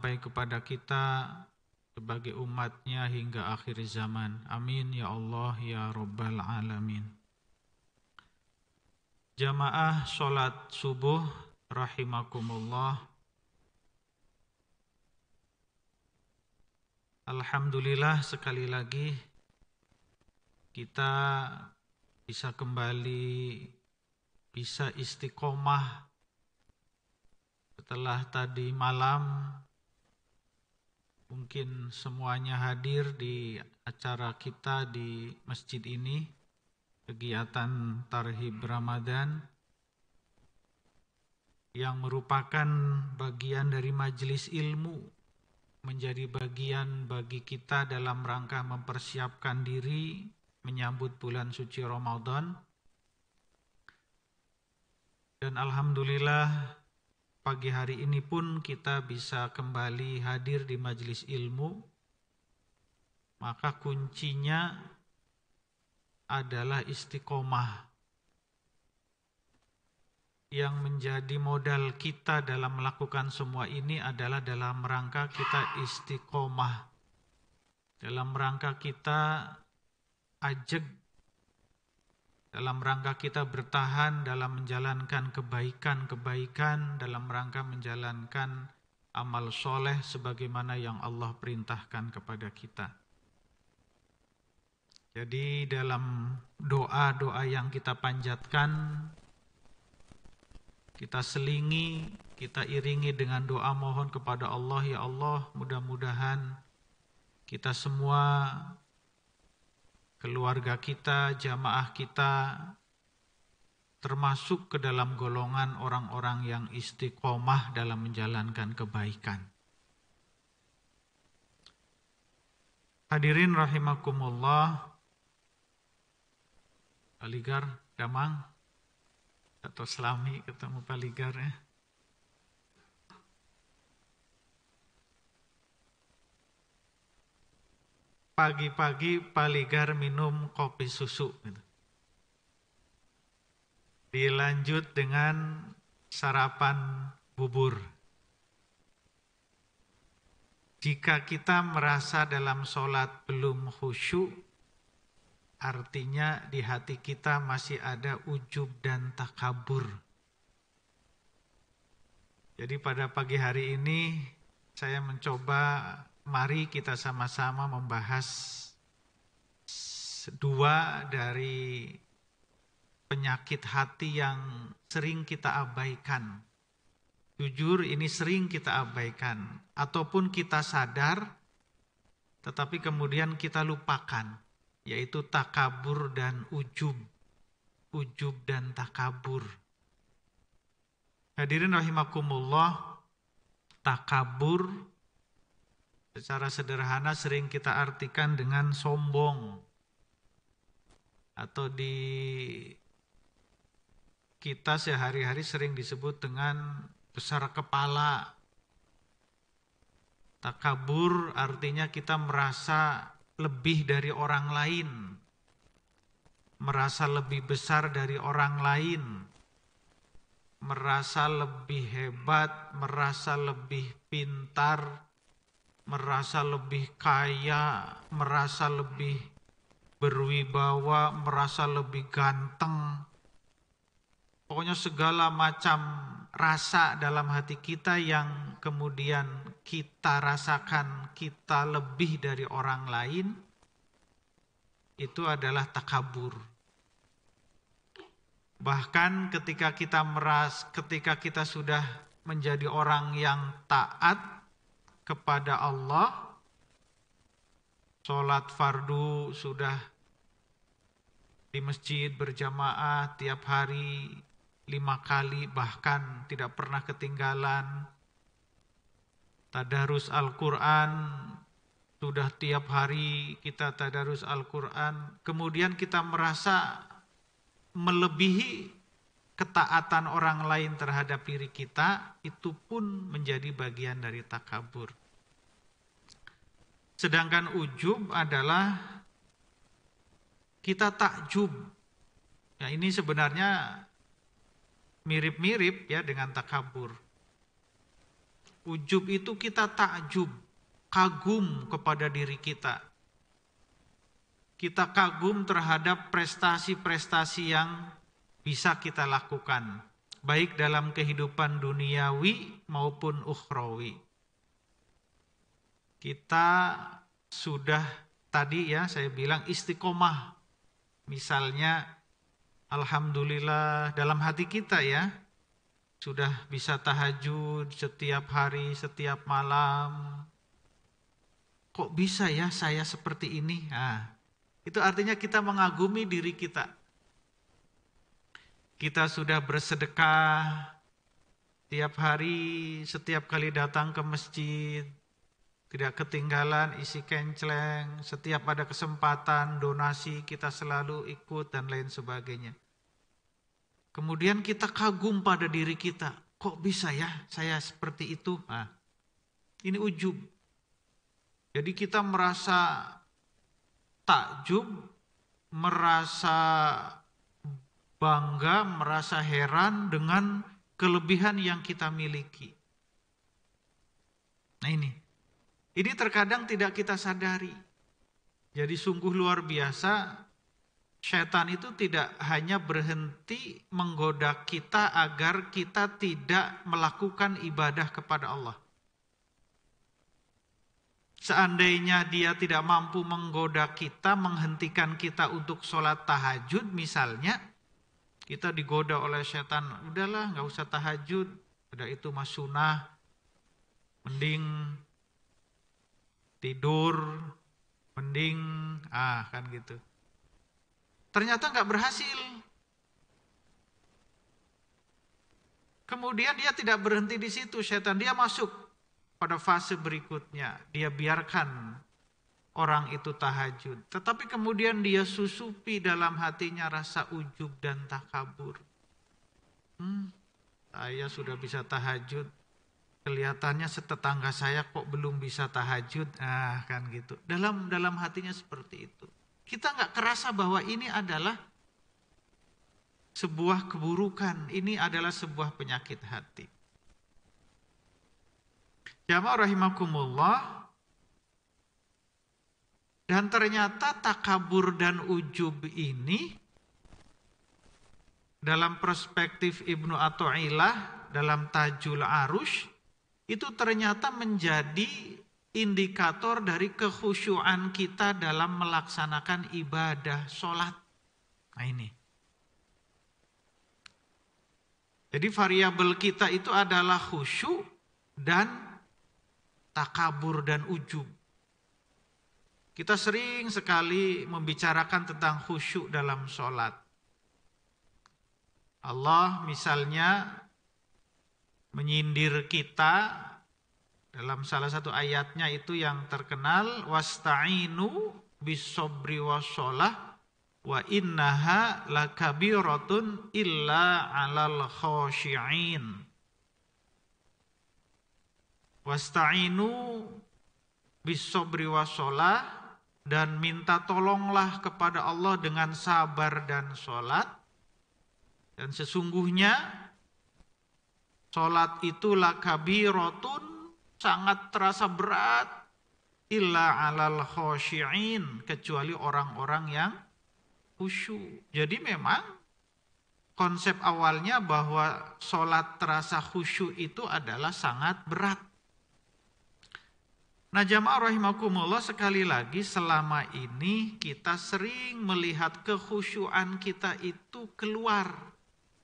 sampai kepada kita sebagai umatnya hingga akhir zaman. Amin ya Allah ya Rabbal Alamin. Jamaah sholat subuh rahimakumullah. Alhamdulillah sekali lagi kita bisa kembali, bisa istiqomah setelah tadi malam mungkin semuanya hadir di acara kita di masjid ini, kegiatan Tarhib Ramadan yang merupakan bagian dari majelis ilmu, menjadi bagian bagi kita dalam rangka mempersiapkan diri menyambut bulan suci Ramadan. Dan alhamdulillah pagi hari ini pun kita bisa kembali hadir di majelis ilmu. Maka kuncinya adalah istiqomah. Yang menjadi modal kita dalam melakukan semua ini adalah dalam rangka kita istiqomah. Dalam rangka kita ajeg, dalam rangka kita bertahan dalam menjalankan kebaikan-kebaikan, dalam rangka menjalankan amal soleh sebagaimana yang Allah perintahkan kepada kita. Jadi dalam doa-doa yang kita panjatkan, kita selingi, kita iringi dengan doa mohon kepada Allah, ya Allah, mudah-mudahan kita semua, keluarga kita, jamaah kita, termasuk ke dalam golongan orang-orang yang istiqomah dalam menjalankan kebaikan. Hadirin rahimakumullah, Paligar, Damang, atau Selami ketemu Paligar ya. Pagi-pagi Paligar minum kopi susu gitu. Dilanjut dengan sarapan bubur. Jika kita merasa dalam sholat belum khusyuk, artinya di hati kita masih ada ujub dan takabur. Jadi pada pagi hari ini saya mencoba, mari kita sama-sama membahas dua dari penyakit hati yang sering kita abaikan. Jujur ini sering kita abaikan, ataupun kita sadar tetapi kemudian kita lupakan, yaitu takabur dan ujub. Ujub dan takabur. Hadirin rahimakumullah, takabur secara sederhana sering kita artikan dengan sombong, atau di kita sehari-hari sering disebut dengan besar kepala. Takabur artinya kita merasa lebih dari orang lain, merasa lebih besar dari orang lain, merasa lebih hebat, merasa lebih pintar, merasa lebih kaya, merasa lebih berwibawa, merasa lebih ganteng. Pokoknya segala macam rasa dalam hati kita yang kemudian kita rasakan kita lebih dari orang lain, itu adalah takabur. Bahkan ketika kita sudah menjadi orang yang taat kepada Allah, sholat fardu sudah di masjid berjamaah tiap hari 5 kali, bahkan tidak pernah ketinggalan. Tadarus Al-Quran, sudah tiap hari kita tadarus Al-Quran. Kemudian kita merasa melebihi ketaatan orang lain terhadap diri kita, itu pun menjadi bagian dari takabur. Sedangkan ujub adalah kita takjub. Ya, ini sebenarnya mirip-mirip ya dengan takabur. Ujub itu kita takjub, kagum kepada diri kita. Kita kagum terhadap prestasi-prestasi yang bisa kita lakukan, baik dalam kehidupan duniawi maupun ukhrawi. Kita sudah tadi ya saya bilang istiqomah. Misalnya alhamdulillah dalam hati kita ya, sudah bisa tahajud setiap hari, setiap malam. Kok bisa ya saya seperti ini? Nah, itu artinya kita mengagumi diri kita. Kita sudah bersedekah tiap hari, setiap kali datang ke masjid, tidak ketinggalan isi kenceleng, setiap ada kesempatan donasi kita selalu ikut dan lain sebagainya. Kemudian kita kagum pada diri kita, kok bisa ya saya seperti itu? Nah, ini ujub. Jadi kita merasa takjub, merasa bangga, merasa heran dengan kelebihan yang kita miliki. Nah ini terkadang tidak kita sadari. Jadi sungguh luar biasa, setan itu tidak hanya berhenti menggoda kita agar kita tidak melakukan ibadah kepada Allah. Seandainya dia tidak mampu menggoda kita, menghentikan kita untuk sholat tahajud misalnya, kita digoda oleh setan, udahlah gak usah tahajud, udah itu mah sunnah, mending tidur, mending kan gitu. Ternyata gak berhasil. Kemudian dia tidak berhenti di situ, setan dia masuk pada fase berikutnya, dia biarkan orang itu tahajud. Tetapi kemudian dia susupi dalam hatinya rasa ujub dan takabur. Saya sudah bisa tahajud, kelihatannya setetangga saya kok belum bisa tahajud. Kan gitu. Dalam hatinya seperti itu. Kita nggak kerasa bahwa ini adalah sebuah keburukan, ini adalah sebuah penyakit hati. Jamaah rahimakumullah. Dan ternyata takabur dan ujub ini dalam perspektif Ibnu Athaillah dalam Tajul Arush itu ternyata menjadi indikator dari kekhusyuan kita dalam melaksanakan ibadah sholat. Nah ini. Jadi variabel kita itu adalah khusyuk dan takabur dan ujub. Kita sering sekali membicarakan tentang khusyuk dalam sholat. Allah misalnya menyindir kita dalam salah satu ayatnya itu yang terkenal, wasta'inu bis-sabri was-shalah wa innaha lakabiratun illa 'alal khashi'in. Wasta'inu bis-sabri was-shalah, dan minta tolonglah kepada Allah dengan sabar dan sholat. Dan sesungguhnya sholat itu lakabiratun, sangat terasa berat, illa 'alal khashi'in, kecuali orang-orang yang khusyuk. Jadi memang konsep awalnya bahwa sholat terasa khusyuk itu adalah sangat berat. Nah jamaah rahimakumullah, sekali lagi selama ini kita sering melihat kekhusyuan kita itu keluar,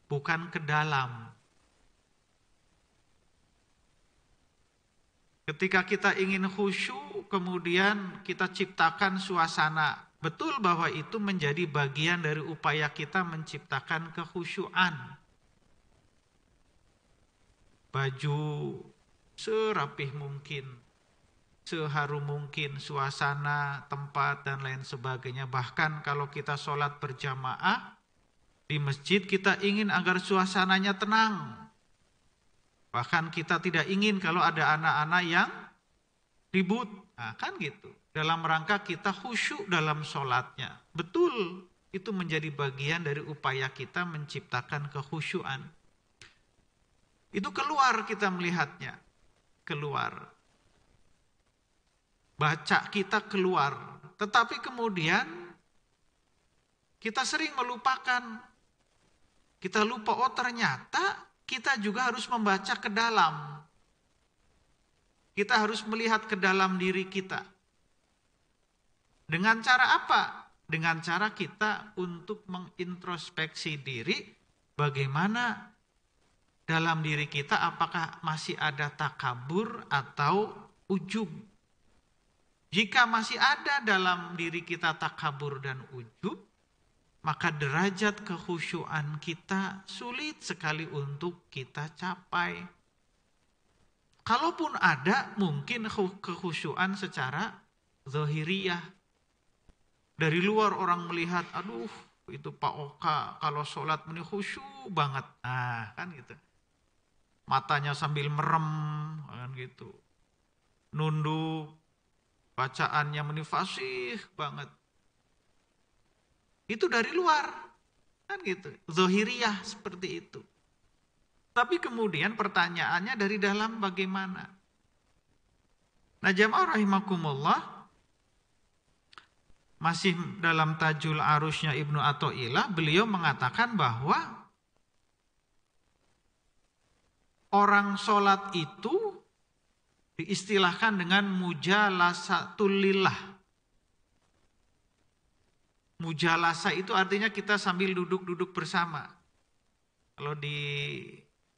bukan ke dalam. Ketika kita ingin khusyuk, kemudian kita ciptakan suasana. Betul bahwa itu menjadi bagian dari upaya kita menciptakan kekhusyuan. Baju serapih mungkin, seharum mungkin suasana, tempat, dan lain sebagainya. Bahkan kalau kita sholat berjamaah di masjid, kita ingin agar suasananya tenang. Bahkan kita tidak ingin kalau ada anak-anak yang ribut. Nah, kan gitu. Dalam rangka kita khusyuk dalam sholatnya. Betul, itu menjadi bagian dari upaya kita menciptakan kekhusyuan. Itu keluar kita melihatnya. keluar. Baca kita keluar. Tetapi kemudian kita sering melupakan. Kita lupa, oh ternyata kita juga harus membaca ke dalam. Kita harus melihat ke dalam diri kita. Dengan cara apa? Dengan cara kita untuk mengintrospeksi diri, bagaimana dalam diri kita, apakah masih ada takabur atau ujub. Jika masih ada dalam diri kita takabur dan ujub, maka derajat kekhusyuan kita sulit sekali untuk kita capai. Kalaupun ada, mungkin kekhusyuan secara zahiriyah. Dari luar orang melihat, aduh itu Pak Oka kalau sholat ini khusyuk banget. Nah kan gitu. Matanya sambil merem, kan gitu. Nunduk, bacaannya fasih banget. Itu dari luar, kan gitu. Zahiriyah seperti itu. Tapi kemudian pertanyaannya dari dalam bagaimana? Nah jamaah rahimakumullah, masih dalam Tajul Arusnya Ibnu Athaillah, beliau mengatakan bahwa orang sholat itu diistilahkan dengan mujalasatul lillah. Mujalasa itu artinya kita sambil duduk-duduk bersama.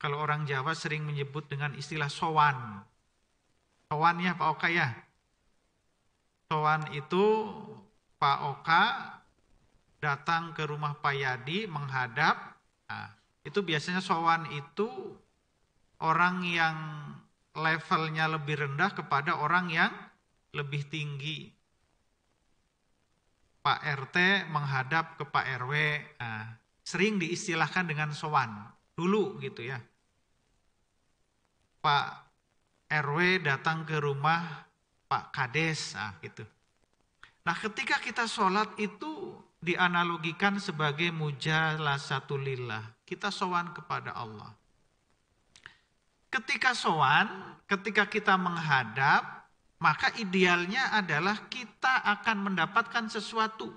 Kalau orang Jawa sering menyebut dengan istilah sowan. Sowan ya Pak Oka ya. Sowan itu Pak Oka datang ke rumah Pak Yadi menghadap. Nah, itu biasanya sowan itu orang yang levelnya lebih rendah kepada orang yang lebih tinggi. Pak RT menghadap ke Pak RW, nah, sering diistilahkan dengan sowan dulu gitu ya. Pak RW datang ke rumah Pak Kades, nah, gitu. Nah ketika kita sholat itu dianalogikan sebagai mujalasatul lillah, kita sowan kepada Allah. Ketika sowan, ketika kita menghadap, maka idealnya adalah kita akan mendapatkan sesuatu.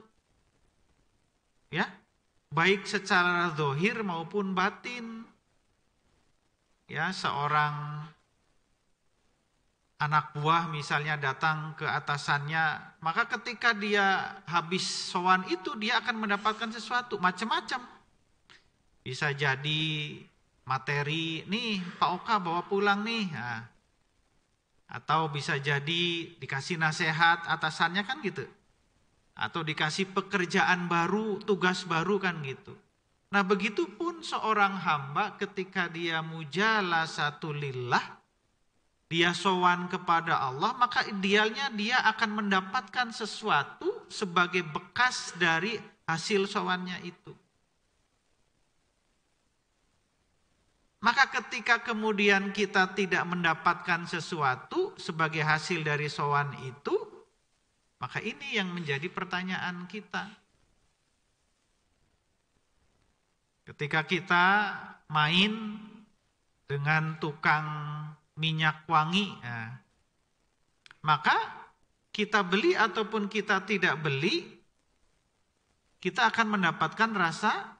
Ya, baik secara zahir maupun batin. Ya, seorang anak buah misalnya datang ke atasannya, maka ketika dia habis sowan itu dia akan mendapatkan sesuatu macam-macam. Bisa jadi materi, nih Pak Oka bawa pulang nih. Nah, atau bisa jadi dikasih nasihat atasannya kan gitu. Atau dikasih pekerjaan baru, tugas baru kan gitu. Nah begitupun seorang hamba ketika dia mujalasatul lillah, dia sowan kepada Allah, maka idealnya dia akan mendapatkan sesuatu sebagai bekas dari hasil sowannya itu. Maka ketika kemudian kita tidak mendapatkan sesuatu sebagai hasil dari sowan itu, maka ini yang menjadi pertanyaan kita. Ketika kita main dengan tukang minyak wangi, ya, maka kita beli ataupun kita tidak beli, kita akan mendapatkan rasa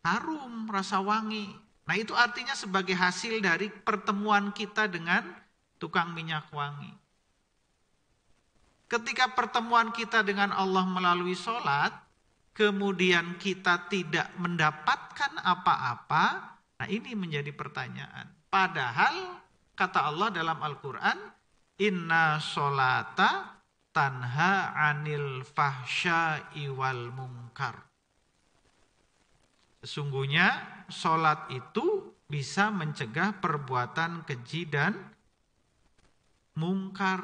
harum, rasa wangi. Nah itu artinya sebagai hasil dari pertemuan kita dengan tukang minyak wangi. Ketika pertemuan kita dengan Allah melalui sholat, kemudian kita tidak mendapatkan apa-apa, nah ini menjadi pertanyaan. Padahal kata Allah dalam Al-Quran, inna sholata tanha anil fahsya'i wal munkar. Sesungguhnya sholat itu bisa mencegah perbuatan keji dan mungkar.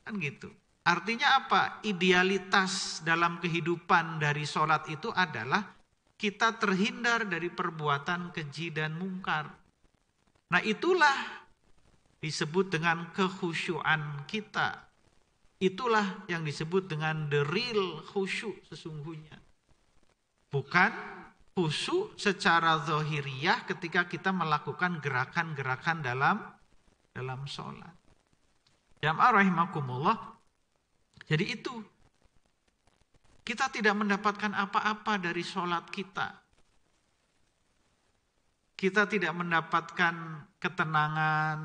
Kan gitu. Artinya apa? Idealitas dalam kehidupan dari sholat itu adalah kita terhindar dari perbuatan keji dan mungkar. Nah itulah disebut dengan kekhusyuan kita. Itulah yang disebut dengan the real khusyuk sesungguhnya. Bukan khusyuk secara zahiriyah ketika kita melakukan gerakan-gerakan dalam dalam sholat. Jamaah rahimakumullah. Jadi itu, kita tidak mendapatkan apa-apa dari sholat kita. Kita tidak mendapatkan ketenangan,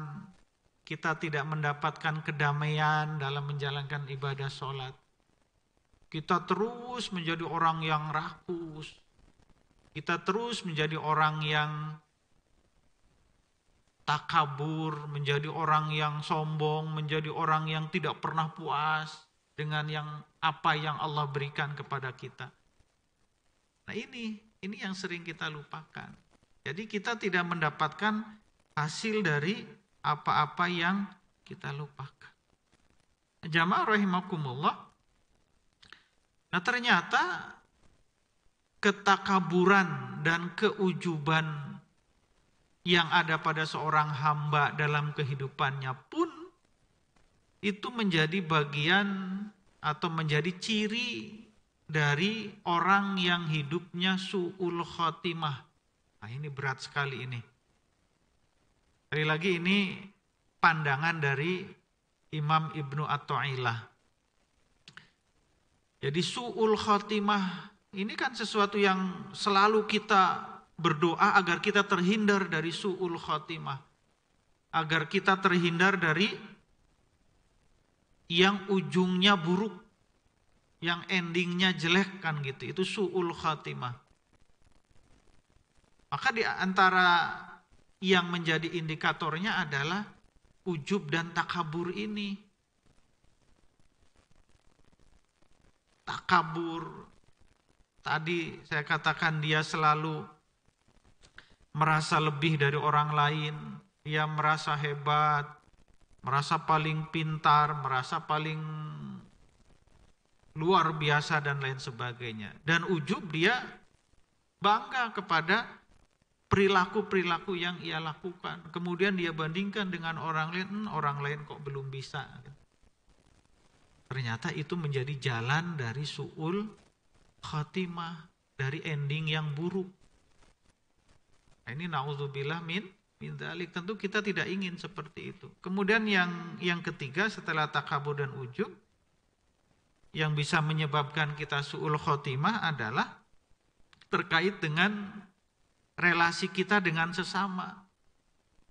kita tidak mendapatkan kedamaian dalam menjalankan ibadah sholat. Kita terus menjadi orang yang rakus. Kita terus menjadi orang yang takabur, menjadi orang yang sombong, menjadi orang yang tidak pernah puas dengan apa yang Allah berikan kepada kita. Nah ini yang sering kita lupakan. Jadi kita tidak mendapatkan hasil dari apa-apa yang kita lupakan. Jamaah rahimakumullah. Nah ternyata ketakaburan dan keujuban yang ada pada seorang hamba dalam kehidupannya pun itu menjadi bagian atau menjadi ciri dari orang yang hidupnya su'ul khotimah. Nah ini berat sekali ini. Sekali lagi ini pandangan dari Imam Ibnu Athaillah. Jadi su'ul khotimah ini kan sesuatu yang selalu kita berdoa agar kita terhindar dari su'ul khotimah. Agar kita terhindar dari yang ujungnya buruk, yang endingnya jelek kan gitu. Itu su'ul khotimah. Maka di antara yang menjadi indikatornya adalah ujub dan takabur ini. Takabur, tadi saya katakan dia selalu merasa lebih dari orang lain, dia merasa hebat, merasa paling pintar, merasa paling luar biasa dan lain sebagainya. Dan ujub dia bangga kepada perilaku-perilaku yang ia lakukan. Kemudian dia bandingkan dengan orang lain kok belum bisa. Ternyata itu menjadi jalan dari su'ul khatimah, dari ending yang buruk. Nah, ini na'udzubillah min dzalik. Tentu kita tidak ingin seperti itu. Kemudian yang ketiga setelah takabur dan ujub, yang bisa menyebabkan kita su'ul khatimah adalah terkait dengan relasi kita dengan sesama.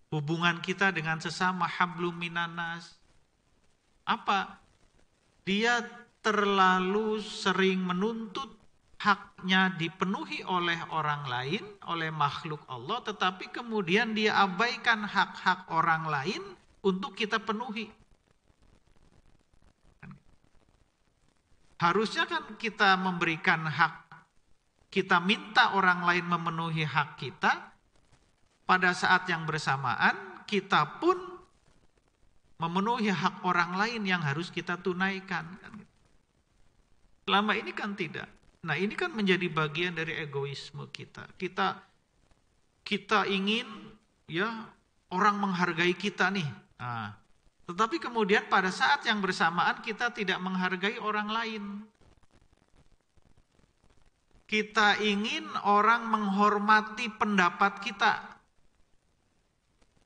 Hubungan kita dengan sesama, hablum minanas. Apa? Dia terlalu sering menuntut haknya dipenuhi oleh orang lain, oleh makhluk Allah, tetapi kemudian dia abaikan hak-hak orang lain untuk kita penuhi. Harusnya kan kita memberikan hak, kita minta orang lain memenuhi hak kita, pada saat yang bersamaan kita pun memenuhi hak orang lain yang harus kita tunaikan. Selama ini kan tidak. Nah ini kan menjadi bagian dari egoisme kita. Kita ingin ya orang menghargai kita nih. Nah, tetapi kemudian pada saat yang bersamaan kita tidak menghargai orang lain. Kita ingin orang menghormati pendapat kita.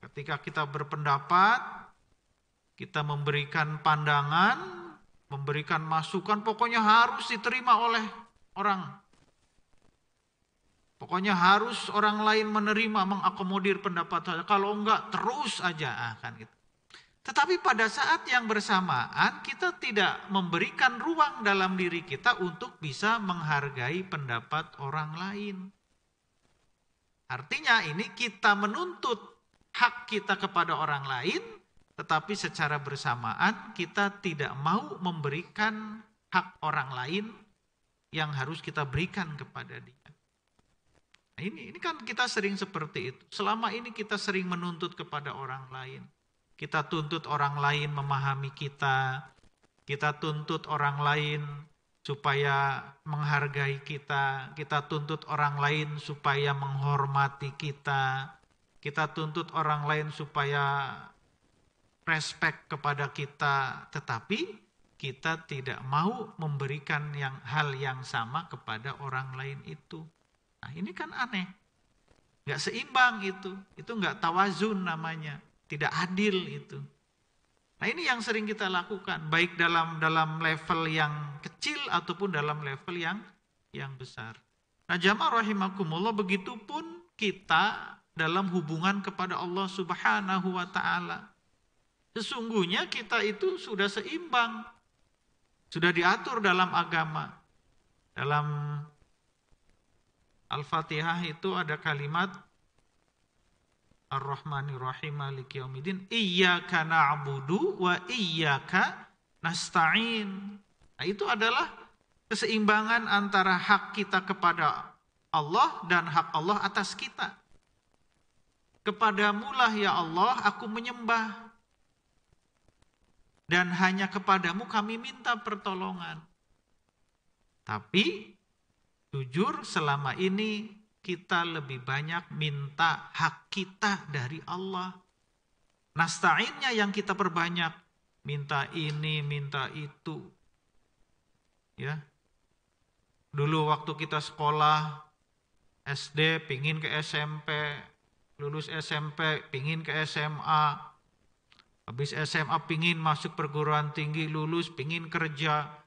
Ketika kita berpendapat, kita memberikan pandangan, memberikan masukan, pokoknya harus diterima oleh orang. Pokoknya harus orang lain menerima, mengakomodir pendapat saya. Kalau enggak, terus aja kan gitu. Tetapi pada saat yang bersamaan, kita tidak memberikan ruang dalam diri kita untuk bisa menghargai pendapat orang lain. Artinya ini kita menuntut hak kita kepada orang lain, tetapi secara bersamaan kita tidak mau memberikan hak orang lain yang harus kita berikan kepada dia. Nah, ini kan kita sering seperti itu. Selama ini kita sering menuntut kepada orang lain. Kita tuntut orang lain memahami kita. Kita tuntut orang lain supaya menghargai kita. Kita tuntut orang lain supaya menghormati kita. Kita tuntut orang lain supaya respect kepada kita, tetapi kita tidak mau memberikan hal yang sama kepada orang lain itu. Nah ini kan aneh, nggak seimbang itu nggak tawazun namanya. tidak adil itu. Nah, ini yang sering kita lakukan, baik dalam level yang kecil ataupun dalam level yang besar. Nah, jamaah rahimakumullah, begitupun kita dalam hubungan kepada Allah Subhanahu wa taala. Sesungguhnya kita itu sudah seimbang. Sudah diatur dalam agama. Dalam Al-Fatihah itu ada kalimat Ar-Rahmanir-Rahim Maliki Yaumiddin, Iyyaka na'budu wa iyyaka nasta'in. Nah, itu adalah keseimbangan antara hak kita kepada Allah dan hak Allah atas kita. Kepadamulah ya Allah aku menyembah, dan hanya kepadamu kami minta pertolongan. Tapi jujur selama ini kita lebih banyak minta hak kita dari Allah. Nasta'innya yang kita perbanyak. Minta ini, minta itu. Ya. Dulu waktu kita sekolah SD pingin ke SMP, lulus SMP pingin ke SMA, habis SMA pingin masuk perguruan tinggi, lulus pingin kerja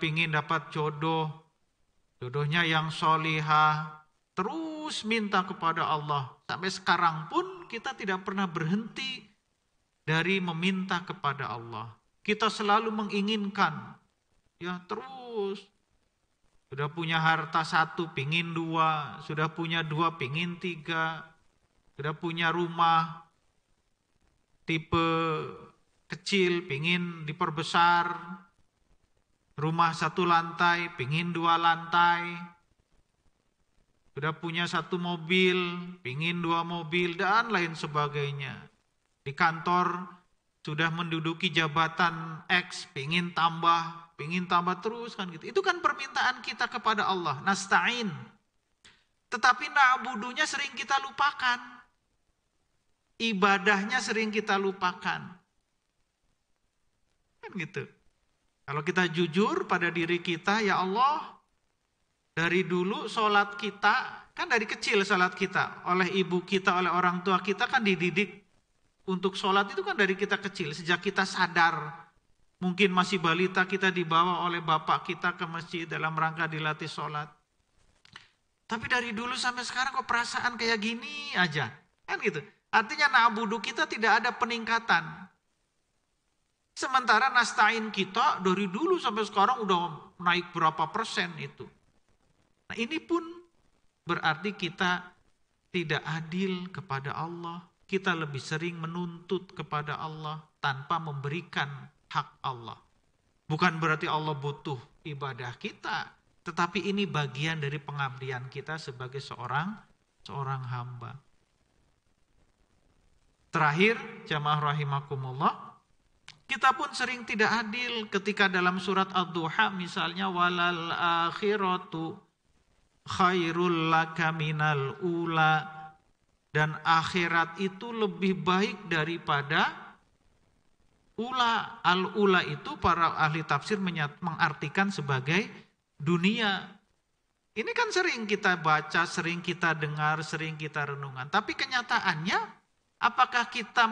pingin dapat jodohnya yang solihah, terus minta kepada Allah. Sampai sekarang pun kita tidak pernah berhenti dari meminta kepada Allah. Kita selalu menginginkan, ya terus. Sudah punya harta 1, pingin 2. Sudah punya 2, pingin 3. Sudah punya rumah tipe kecil, pingin diperbesar. Rumah 1 lantai, pingin 2 lantai. Sudah punya 1 mobil, pingin 2 mobil, dan lain sebagainya. Di kantor sudah menduduki jabatan X, pingin tambah terus kan gitu. Itu kan permintaan kita kepada Allah, nasta'in. Tetapi na'budunya sering kita lupakan. Ibadahnya sering kita lupakan. Kan gitu. Kalau kita jujur pada diri kita, ya Allah, dari dulu sholat kita, kan dari kecil sholat kita, oleh ibu kita, oleh orang tua kita kan dididik untuk sholat itu kan dari kita kecil, sejak kita sadar. Mungkin masih balita kita dibawa oleh bapak kita ke masjid dalam rangka dilatih sholat. Tapi dari dulu sampai sekarang kok perasaan kayak gini aja. Kan gitu. Artinya na'budu kita tidak ada peningkatan. Sementara nasta'in kita dari dulu sampai sekarang udah naik berapa persen itu. Nah, ini pun berarti kita tidak adil kepada Allah. Kita lebih sering menuntut kepada Allah tanpa memberikan hak Allah. Bukan berarti Allah butuh ibadah kita, tetapi ini bagian dari pengabdian kita sebagai seorang hamba. Terakhir, jamaah rahimakumullah, kita pun sering tidak adil ketika dalam surat Ad-Duha misalnya walal akhiratu khairul laka minal ula, dan akhirat itu lebih baik daripada ula. Al-ula itu para ahli tafsir mengartikan sebagai dunia. Ini kan sering kita baca, sering kita dengar, sering kita renungan. Tapi kenyataannya, apakah kita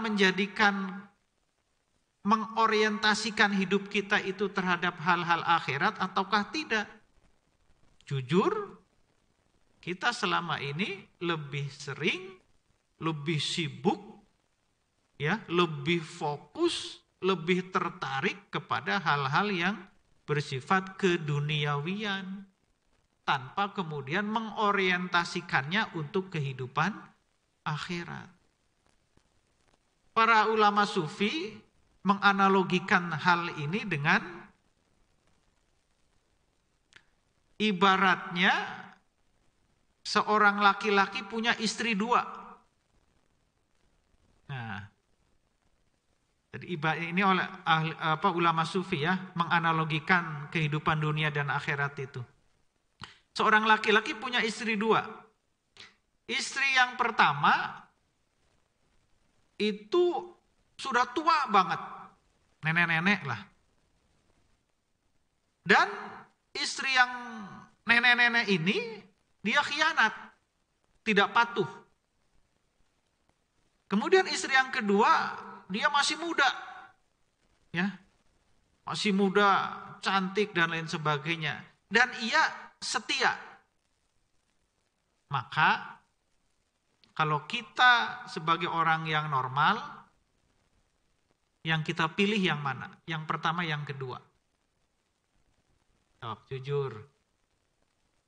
mengorientasikan hidup kita itu terhadap hal-hal akhirat ataukah tidak? Jujur, kita selama ini lebih sering, lebih sibuk, ya, lebih fokus, lebih tertarik kepada hal-hal yang bersifat keduniawian tanpa kemudian mengorientasikannya untuk kehidupan akhirat. Para ulama sufi menganalogikan hal ini dengan ibaratnya seorang laki-laki punya istri 2. Nah, jadi ini oleh ulama sufi ya, menganalogikan kehidupan dunia dan akhirat itu. Seorang laki-laki punya istri 2. Istri yang pertama itu sudah tua banget, nenek-nenek lah. Dan istri yang nenek-nenek ini dia khianat, tidak patuh. Kemudian istri yang kedua, dia masih muda. Ya. Masih muda, cantik dan lain sebagainya. Dan ia setia. Maka kalau kita sebagai orang yang normal, yang kita pilih yang mana? Yang pertama, yang kedua? Jawab jujur.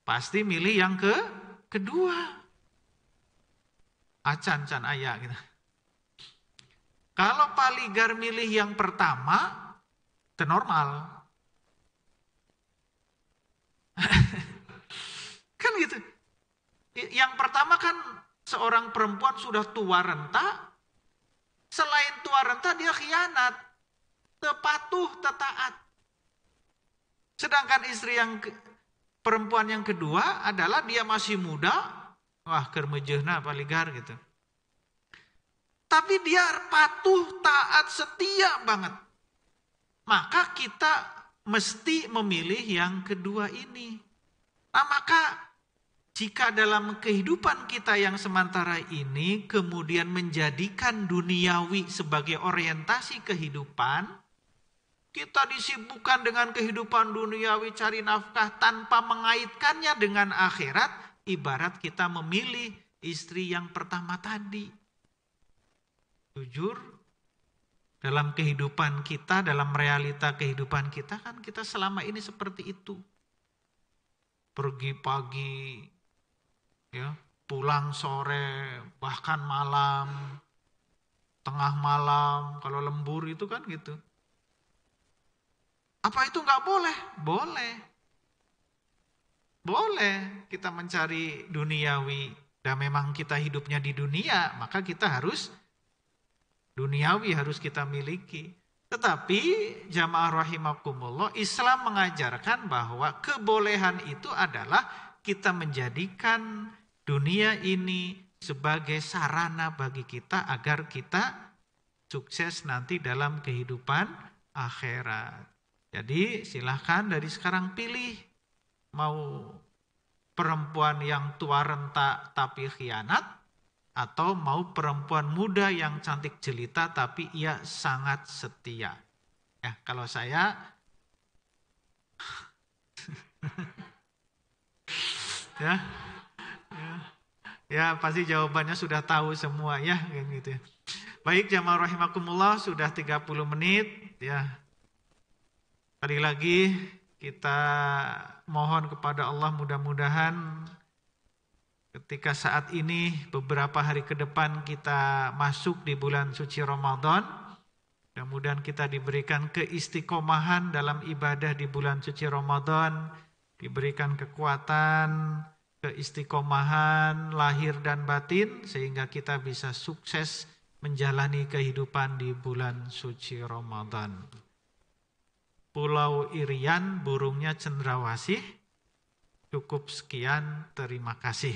Pasti milih yang kedua. Acan-can ayah gitu. Kalau paligar milih yang pertama, itu normal. Kan gitu. Yang pertama kan seorang perempuan sudah tua renta. Selain tua renta dia khianat. Tepatuh, tetaat. Sedangkan istri perempuan yang kedua adalah dia masih muda. Wah, kermejehna paligar gitu. Tapi dia patuh, taat, setia banget. Maka kita mesti memilih yang kedua ini. Nah, maka jika dalam kehidupan kita yang sementara ini kemudian menjadikan duniawi sebagai orientasi kehidupan, kita disibukkan dengan kehidupan duniawi, cari nafkah tanpa mengaitkannya dengan akhirat, ibarat kita memilih istri yang pertama tadi. Jujur, dalam kehidupan kita, dalam realita kehidupan kita kan kita selama ini seperti itu. Pergi pagi, ya, pulang sore, bahkan malam, tengah malam, kalau lembur itu kan gitu. Apa itu nggak boleh? Boleh. Boleh kita mencari duniawi. Dan memang kita hidupnya di dunia, maka kita harus duniawi harus kita miliki. Tetapi jamaah rahimakumullah, Islam mengajarkan bahwa kebolehan itu adalah kita menjadikan dunia ini sebagai sarana bagi kita agar kita sukses nanti dalam kehidupan akhirat. Jadi silahkan dari sekarang pilih mau perempuan yang tua renta tapi khianat, atau mau perempuan muda yang cantik jelita tapi ia sangat setia. Ya, kalau saya ya pasti jawabannya sudah tahu semua ya, kayak gitu. Baik jamaah rahimakumullah, sudah 30 menit ya. Sekali lagi kita mohon kepada Allah mudah-mudahan ketika saat ini beberapa hari ke depan kita masuk di bulan suci Ramadan, mudah-mudahan kita diberikan keistiqomahan dalam ibadah di bulan suci Ramadan, diberikan kekuatan, keistiqomahan lahir dan batin sehingga kita bisa sukses menjalani kehidupan di bulan suci Ramadan. Pulau Irian, burungnya cendrawasih. Cukup sekian, terima kasih.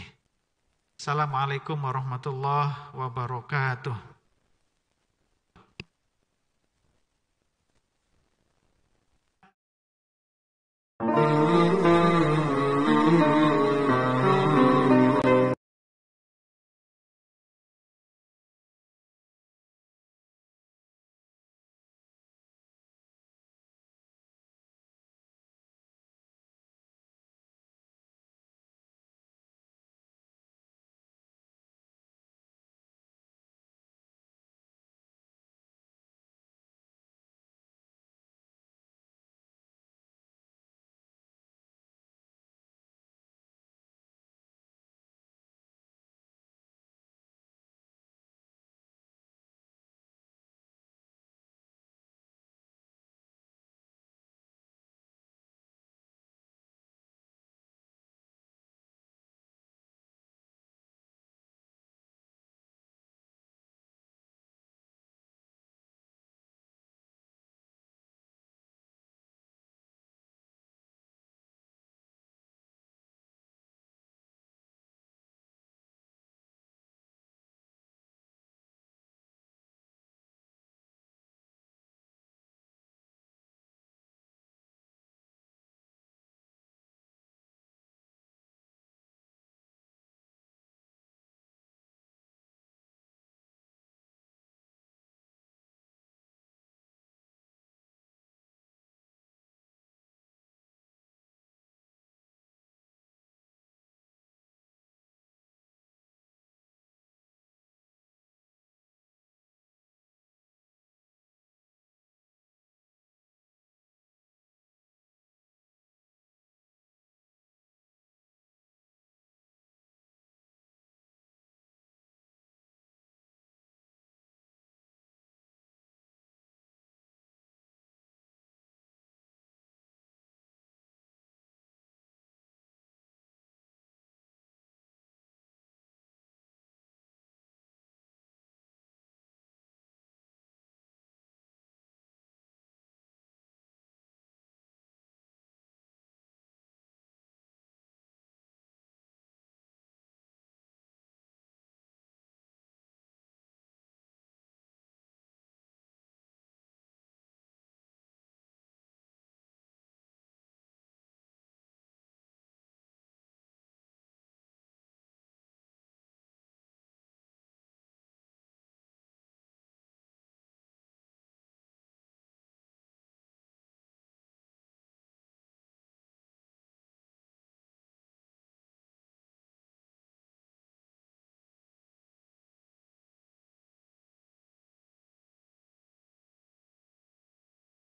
Assalamualaikum warahmatullahi wabarakatuh.